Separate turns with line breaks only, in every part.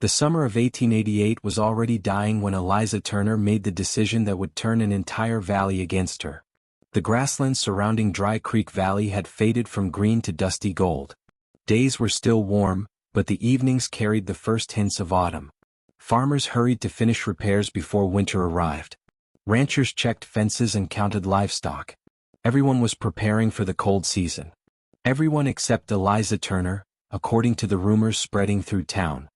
The summer of 1888 was already dying when Eliza Turner made the decision that would turn an entire valley against her. The grasslands surrounding Dry Creek Valley had faded from green to dusty gold. Days were still warm, but the evenings carried the first hints of autumn. Farmers hurried to finish repairs before winter arrived. Ranchers checked fences and counted livestock. Everyone was preparing for the cold season. Everyone except Eliza Turner, according to the rumors spreading through town.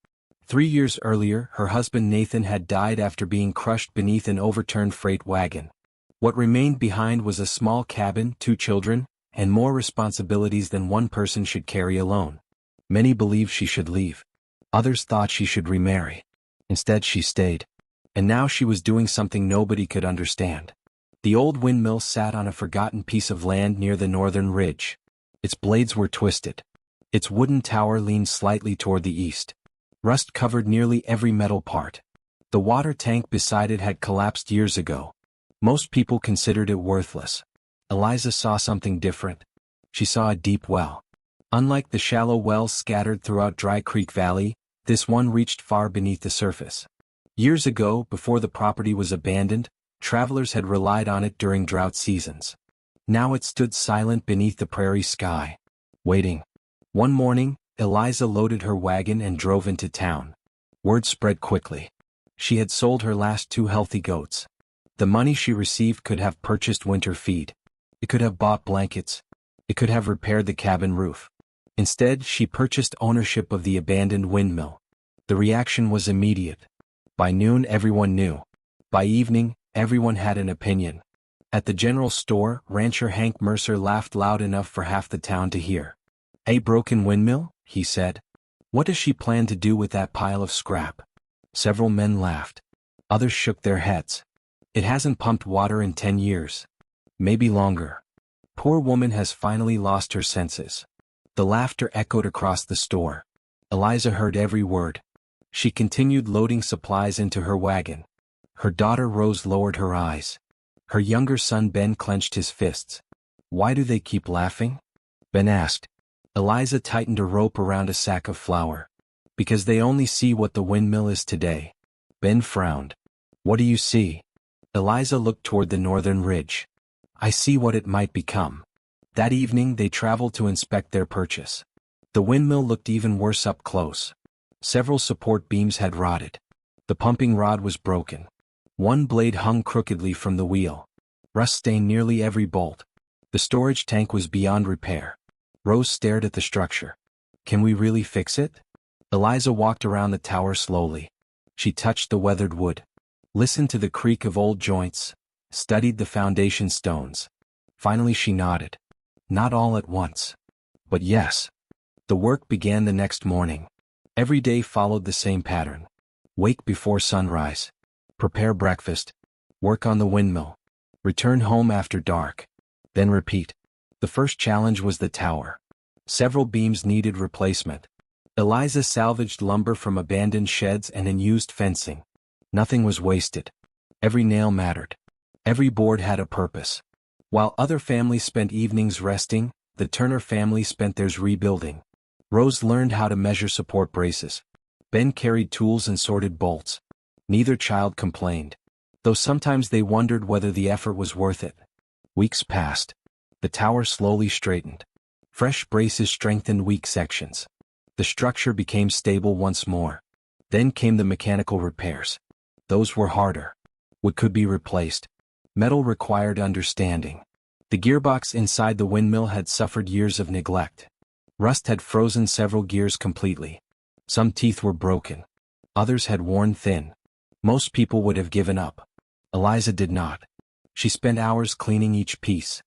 3 years earlier, her husband Nathan had died after being crushed beneath an overturned freight wagon. What remained behind was a small cabin, 2 children, and more responsibilities than one person should carry alone. Many believed she should leave. Others thought she should remarry. Instead she stayed. And now she was doing something nobody could understand. The old windmill sat on a forgotten piece of land near the northern ridge. Its blades were twisted. Its wooden tower leaned slightly toward the east. Rust covered nearly every metal part. The water tank beside it had collapsed years ago. Most people considered it worthless. Eliza saw something different. She saw a deep well. Unlike the shallow wells scattered throughout Dry Creek Valley, this one reached far beneath the surface. Years ago, before the property was abandoned, travelers had relied on it during drought seasons. Now it stood silent beneath the prairie sky, waiting. One morning, Eliza loaded her wagon and drove into town. Word spread quickly. She had sold her last 2 healthy goats. The money she received could have purchased winter feed. It could have bought blankets. It could have repaired the cabin roof. Instead, she purchased ownership of the abandoned windmill. The reaction was immediate. By noon, everyone knew. By evening, everyone had an opinion. At the general store, rancher Hank Mercer laughed loud enough for half the town to hear. "A broken windmill?" he said. "What does she plan to do with that pile of scrap?" Several men laughed. Others shook their heads. "It hasn't pumped water in 10 years. Maybe longer. Poor woman has finally lost her senses." The laughter echoed across the store. Eliza heard every word. She continued loading supplies into her wagon. Her daughter Rose lowered her eyes. Her younger son Ben clenched his fists. "Why do they keep laughing?" Ben asked. Eliza tightened a rope around a sack of flour. "Because they only see what the windmill is today." Ben frowned. "What do you see?" Eliza looked toward the northern ridge. "I see what it might become." That evening they traveled to inspect their purchase. The windmill looked even worse up close. Several support beams had rotted. The pumping rod was broken. One blade hung crookedly from the wheel. Rust stained nearly every bolt. The storage tank was beyond repair. Rose stared at the structure. "Can we really fix it?" Eliza walked around the tower slowly. She touched the weathered wood, listened to the creak of old joints, studied the foundation stones. Finally she nodded. Not all at once. But yes. The work began the next morning. Every day followed the same pattern. Wake before sunrise. Prepare breakfast. Work on the windmill. Return home after dark. Then repeat. The first challenge was the tower. Several beams needed replacement. Eliza salvaged lumber from abandoned sheds and unused fencing. Nothing was wasted. Every nail mattered. Every board had a purpose. While other families spent evenings resting, the Turner family spent theirs rebuilding. Rose learned how to measure support braces. Ben carried tools and sorted bolts. Neither child complained, though sometimes they wondered whether the effort was worth it. Weeks passed. The tower slowly straightened. Fresh braces strengthened weak sections. The structure became stable once more. Then came the mechanical repairs. Those were harder. Wood could be replaced. Metal required understanding. The gearbox inside the windmill had suffered years of neglect. Rust had frozen several gears completely. Some teeth were broken. Others had worn thin. Most people would have given up. Eliza did not. She spent hours cleaning each piece.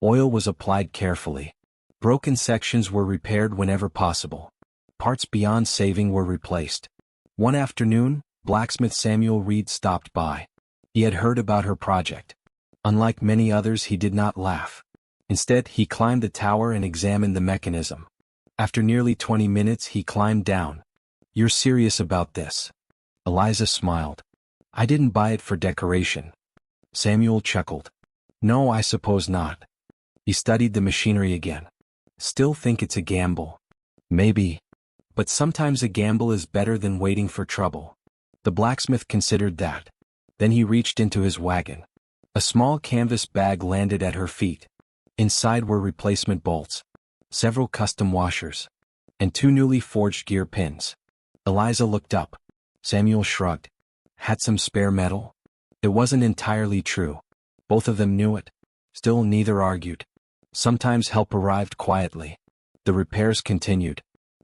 Oil was applied carefully. Broken sections were repaired whenever possible. Parts beyond saving were replaced. One afternoon, blacksmith Samuel Reed stopped by. He had heard about her project. Unlike many others, he did not laugh. Instead, he climbed the tower and examined the mechanism. After nearly 20 minutes, he climbed down. "You're serious about this?" Eliza smiled. "I didn't buy it for decoration." Samuel chuckled. "No, I suppose not." He studied the machinery again. "Still think it's a gamble?" "Maybe. But sometimes a gamble is better than waiting for trouble. The blacksmith considered that. Then he reached into his wagon. A small canvas bag landed at her feet. Inside were replacement bolts, several custom washers, and 2 newly forged gear pins. Eliza looked up. Samuel shrugged. Had some spare metal? It wasn't entirely true. Both of them knew it. Still neither argued. Sometimes help arrived quietly. The repairs continued.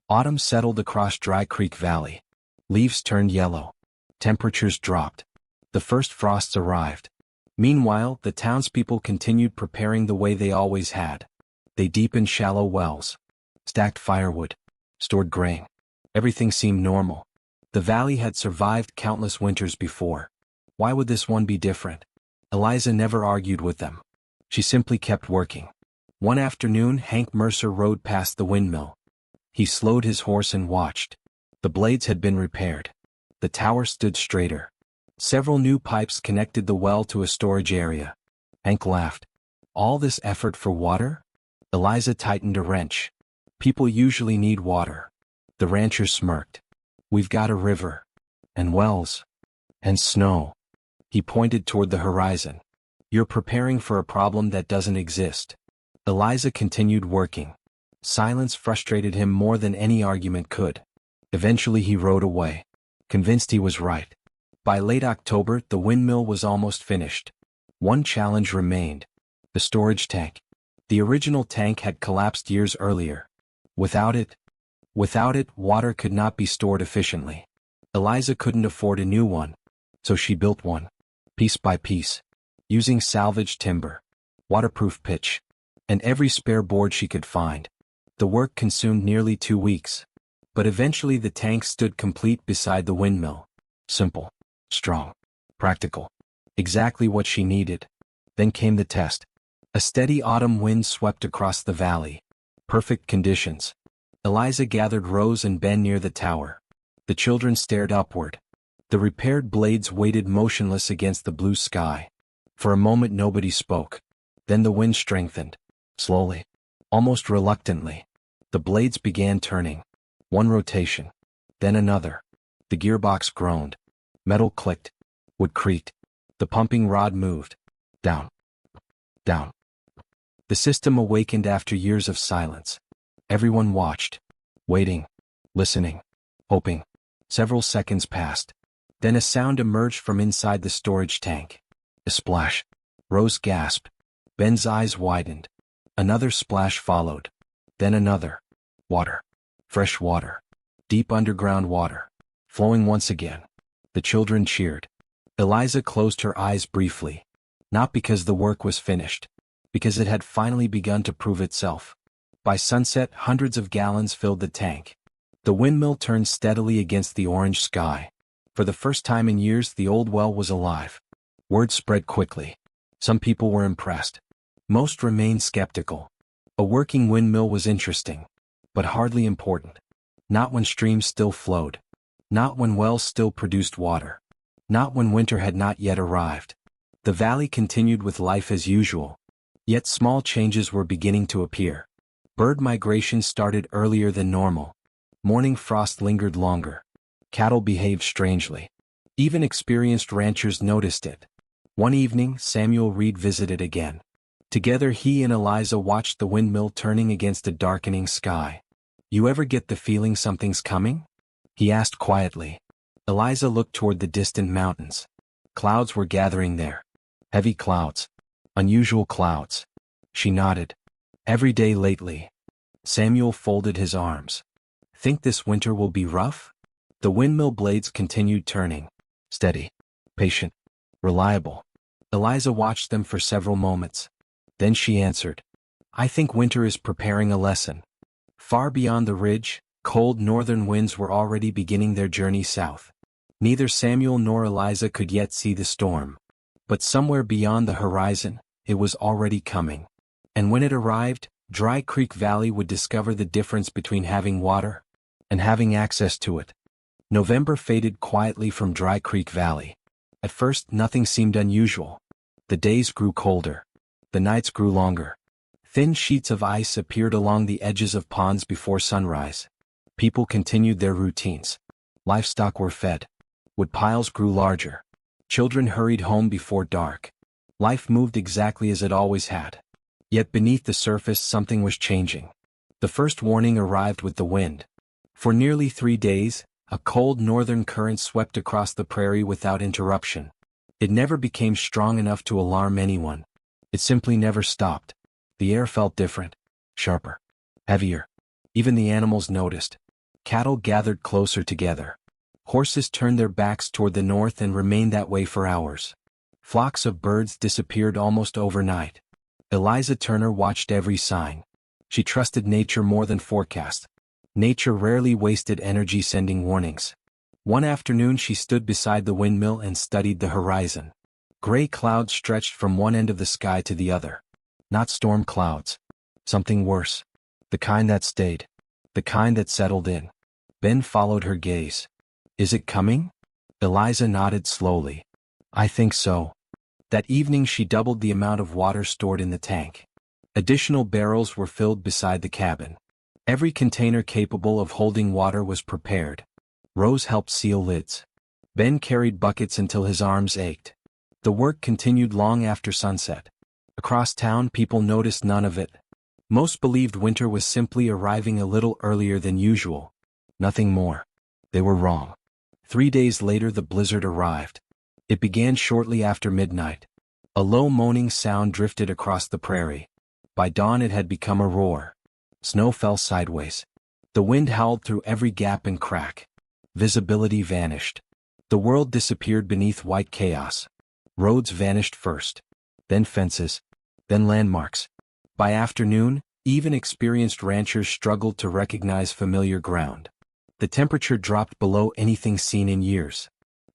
Autumn settled across Dry Creek Valley. Leaves turned yellow. Temperatures dropped. The first frosts arrived. Meanwhile, the townspeople continued preparing the way they always had. They deepened shallow wells, stacked firewood, stored grain. Everything seemed normal. The valley had survived countless winters before. Why would this one be different? Eliza never argued with them. She simply kept working. One afternoon, Hank Mercer rode past the windmill. He slowed his horse and watched. The blades had been repaired. The tower stood straighter. Several new pipes connected the well to a storage area. Hank laughed. All this effort for water? Eliza tightened a wrench. People usually need water. The rancher smirked. We've got a river. And wells. And snow. He pointed toward the horizon. You're preparing for a problem that doesn't exist. Eliza continued working. Silence frustrated him more than any argument could. Eventually he rode away, convinced he was right. By late October, the windmill was almost finished. One challenge remained: the storage tank. The original tank had collapsed years earlier. Without it, water could not be stored efficiently. Eliza couldn't afford a new one, so she built one, piece by piece, using salvaged timber, waterproof pitch, and every spare board she could find. The work consumed nearly 2 weeks. But eventually the tank stood complete beside the windmill. Simple, strong, practical. Exactly what she needed. Then came the test. A steady autumn wind swept across the valley. Perfect conditions. Eliza gathered Rose and Ben near the tower. The children stared upward. The repaired blades waited motionless against the blue sky. For a moment nobody spoke. Then the wind strengthened. Slowly, almost reluctantly. The blades began turning. One rotation. Then another. The gearbox groaned. Metal clicked. Wood creaked. The pumping rod moved. Down. Down. The system awakened after years of silence. Everyone watched. Waiting. Listening. Hoping. Several seconds passed. Then a sound emerged from inside the storage tank. A splash. Rose gasped. Ben's eyes widened. Another splash followed. Then another. Water. Fresh water. Deep underground water. Flowing once again. The children cheered. Eliza closed her eyes briefly. Not because the work was finished. Because it had finally begun to prove itself. By sunset, hundreds of gallons filled the tank. The windmill turned steadily against the orange sky. For the first time in years, the old well was alive. Word spread quickly. Some people were impressed. Most remained skeptical. A working windmill was interesting, but hardly important. Not when streams still flowed. Not when wells still produced water. Not when winter had not yet arrived. The valley continued with life as usual. Yet small changes were beginning to appear. Bird migration started earlier than normal. Morning frost lingered longer. Cattle behaved strangely. Even experienced ranchers noticed it. One evening, Samuel Reed visited again. Together he and Eliza watched the windmill turning against a darkening sky. "You ever get the feeling something's coming?" he asked quietly. Eliza looked toward the distant mountains. Clouds were gathering there. Heavy clouds. Unusual clouds. She nodded. "Every day lately." Samuel folded his arms. "Think this winter will be rough?" The windmill blades continued turning. Steady. Patient. Reliable. Eliza watched them for several moments. Then she answered. "I think winter is preparing a lesson." Far beyond the ridge, cold northern winds were already beginning their journey south. Neither Samuel nor Eliza could yet see the storm. But somewhere beyond the horizon, it was already coming. And when it arrived, Dry Creek Valley would discover the difference between having water and having access to it. November faded quietly from Dry Creek Valley. At first, nothing seemed unusual. The days grew colder. The nights grew longer. Thin sheets of ice appeared along the edges of ponds before sunrise. People continued their routines. Livestock were fed. Wood piles grew larger. Children hurried home before dark. Life moved exactly as it always had. Yet beneath the surface something was changing. The first warning arrived with the wind. For nearly 3 days, a cold northern current swept across the prairie without interruption. It never became strong enough to alarm anyone. It simply never stopped. The air felt different, sharper, heavier. Even the animals noticed. Cattle gathered closer together. Horses turned their backs toward the north and remained that way for hours. Flocks of birds disappeared almost overnight. Eliza Turner watched every sign. She trusted nature more than forecast. Nature rarely wasted energy sending warnings. One afternoon she stood beside the windmill and studied the horizon. Gray clouds stretched from one end of the sky to the other. Not storm clouds. Something worse. The kind that stayed. The kind that settled in. Ben followed her gaze. Is it coming? Eliza nodded slowly. I think so. That evening she doubled the amount of water stored in the tank. Additional barrels were filled beside the cabin. Every container capable of holding water was prepared. Rose helped seal lids. Ben carried buckets until his arms ached. The work continued long after sunset. Across town people noticed none of it. Most believed winter was simply arriving a little earlier than usual. Nothing more. They were wrong. 3 days later the blizzard arrived. It began shortly after midnight. A low moaning sound drifted across the prairie. By dawn it had become a roar. Snow fell sideways. The wind howled through every gap and crack. Visibility vanished. The world disappeared beneath white chaos. Roads vanished first. Then fences. Then landmarks. By afternoon, even experienced ranchers struggled to recognize familiar ground. The temperature dropped below anything seen in years.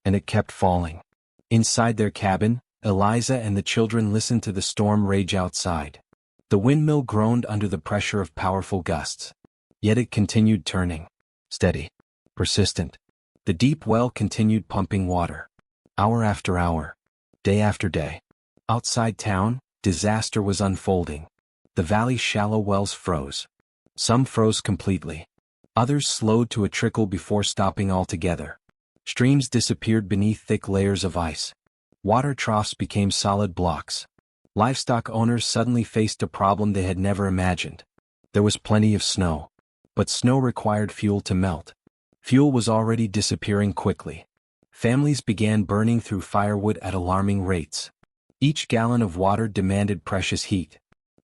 And it kept falling. Inside their cabin, Eliza and the children listened to the storm rage outside. The windmill groaned under the pressure of powerful gusts. Yet it continued turning. Steady. Persistent. The deep well continued pumping water. Hour after hour. Day after day. Outside town, disaster was unfolding. The valley's shallow wells froze. Some froze completely. Others slowed to a trickle before stopping altogether. Streams disappeared beneath thick layers of ice. Water troughs became solid blocks. Livestock owners suddenly faced a problem they had never imagined. There was plenty of snow. But snow required fuel to melt. Fuel was already disappearing quickly. Families began burning through firewood at alarming rates. Each gallon of water demanded precious heat.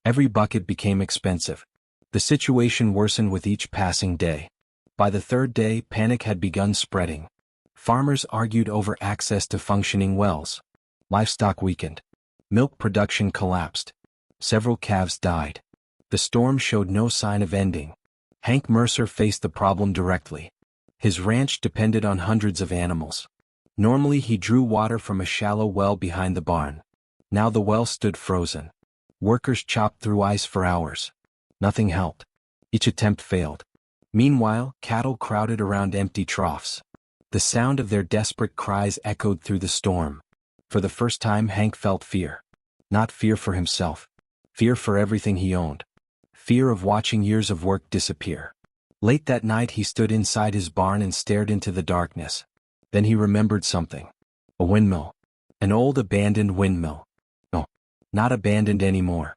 Every bucket became expensive. The situation worsened with each passing day. By the third day, panic had begun spreading. Farmers argued over access to functioning wells. Livestock weakened. Milk production collapsed. Several calves died. The storm showed no sign of ending. Hank Mercer faced the problem directly. His ranch depended on hundreds of animals. Normally he drew water from a shallow well behind the barn. Now the well stood frozen. Workers chopped through ice for hours. Nothing helped. Each attempt failed. Meanwhile, cattle crowded around empty troughs. The sound of their desperate cries echoed through the storm. For the first time Hank felt fear. Not fear for himself. Fear for everything he owned. Fear of watching years of work disappear. Late that night he stood inside his barn and stared into the darkness. Then he remembered something. A windmill. An old abandoned windmill. No, not abandoned anymore.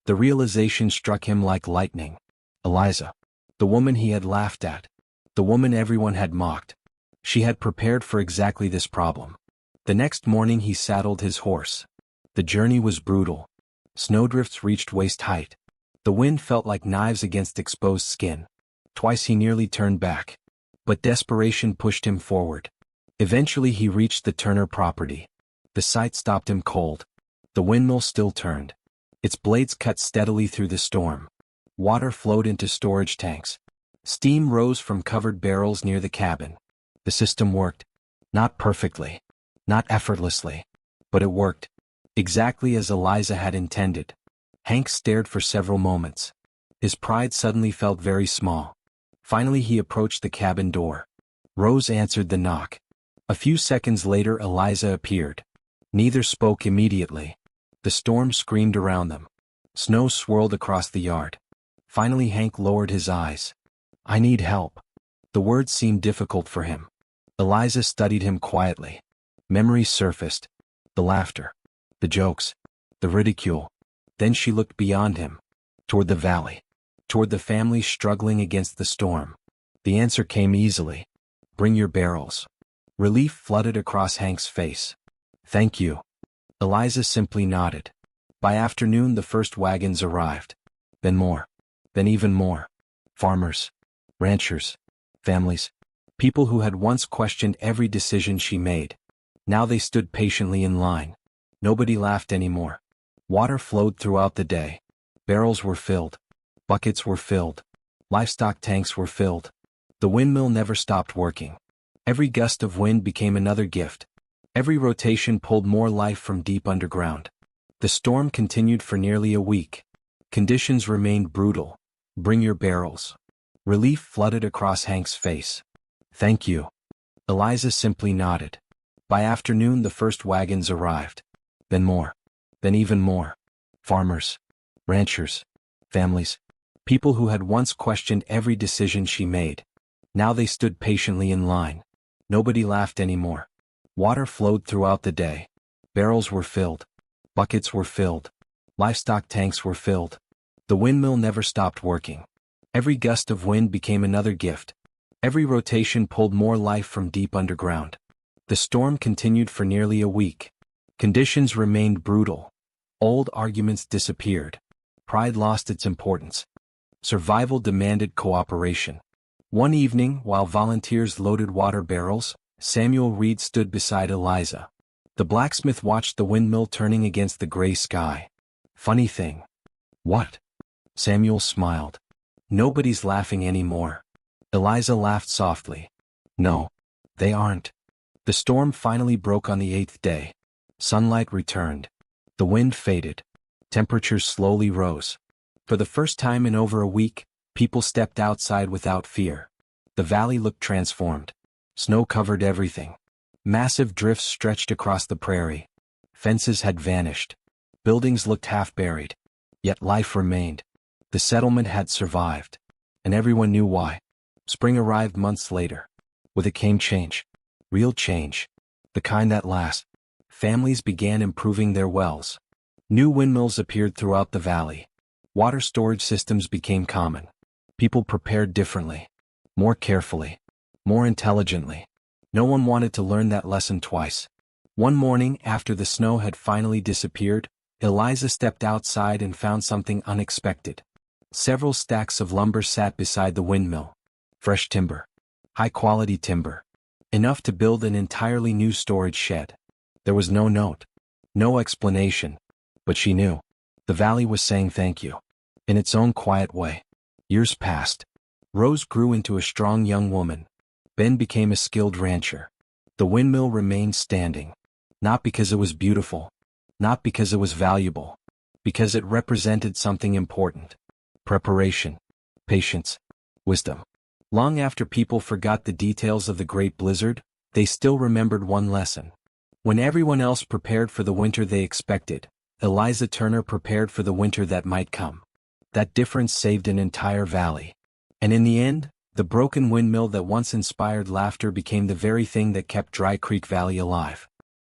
The realization struck him like lightning. Eliza. The woman he had laughed at. The woman everyone had mocked. She had prepared for exactly this problem. The next morning he saddled his horse. The journey was brutal. Snowdrifts reached waist height. The wind felt like knives against exposed skin. Twice he nearly turned back. But desperation pushed him forward. Eventually he reached the Turner property. The sight stopped him cold. The windmill still turned. Its blades cut steadily through the storm. Water flowed into storage tanks. Steam rose from covered barrels near the cabin. The system worked. Not perfectly. Not effortlessly. But it worked. Exactly as Eliza had intended. Hank stared for several moments. His pride suddenly felt very small. Finally he approached the cabin door. Rose answered the knock. A few seconds later Eliza appeared. Neither spoke immediately. The storm screamed around them. Snow swirled across the yard. Finally Hank lowered his eyes. I need help. The words seemed difficult for him. Eliza studied him quietly. Memories surfaced. The laughter. The jokes. The ridicule. Then she looked beyond him. Toward the valley. Toward the families struggling against the storm. The answer came easily. Bring your barrels. Relief flooded across Hank's face. Thank you. Eliza simply nodded. By afternoon the first wagons arrived. Then more. Then even more. Farmers. Ranchers. Families. People who had once questioned every decision she made. Now they stood patiently in line. Nobody laughed anymore. Water flowed throughout the day. Barrels were filled. Buckets were filled. Livestock tanks were filled. The windmill never stopped working. Every gust of wind became another gift. Every rotation pulled more life from deep underground. The storm continued for nearly a week. Conditions remained brutal. Bring your barrels. Relief flooded across Hank's face. Thank you. Eliza simply nodded. By afternoon the first wagons arrived. Then more. Then even more. Farmers. Ranchers. Families. People who had once questioned every decision she made. Now they stood patiently in line. Nobody laughed anymore. Water flowed throughout the day. Barrels were filled. Buckets were filled. Livestock tanks were filled. The windmill never stopped working. Every gust of wind became another gift. Every rotation pulled more life from deep underground. The storm continued for nearly a week. Conditions remained brutal. Old arguments disappeared. Pride lost its importance. Survival demanded cooperation. One evening, while volunteers loaded water barrels, Samuel Reed stood beside Eliza. The blacksmith watched the windmill turning against the gray sky. Funny thing. What? Samuel smiled. Nobody's laughing anymore. Eliza laughed softly. No, they aren't. The storm finally broke on the 8th day. Sunlight returned. The wind faded. Temperatures slowly rose. For the first time in over a week, people stepped outside without fear. The valley looked transformed. Snow covered everything. Massive drifts stretched across the prairie. Fences had vanished. Buildings looked half-buried. Yet life remained. The settlement had survived. And everyone knew why. Spring arrived months later. With it came change. Real change. The kind that lasts. Families began improving their wells. New windmills appeared throughout the valley. Water storage systems became common. People prepared differently. More carefully. More intelligently. No one wanted to learn that lesson twice. One morning, after the snow had finally disappeared, Eliza stepped outside and found something unexpected. Several stacks of lumber sat beside the windmill. Fresh timber. High-quality timber. Enough to build an entirely new storage shed. There was no note. No explanation. But she knew. The valley was saying thank you. In its own quiet way. Years passed. Rose grew into a strong young woman. Ben became a skilled rancher. The windmill remained standing. Not because it was beautiful. Not because it was valuable. Because it represented something important. Preparation. Patience. Wisdom. Long after people forgot the details of the Great Blizzard, they still remembered one lesson. When everyone else prepared for the winter they expected, Eliza Turner prepared for the winter that might come. That difference saved an entire valley. And in the end, the broken windmill that once inspired laughter became the very thing that kept Dry Creek Valley alive.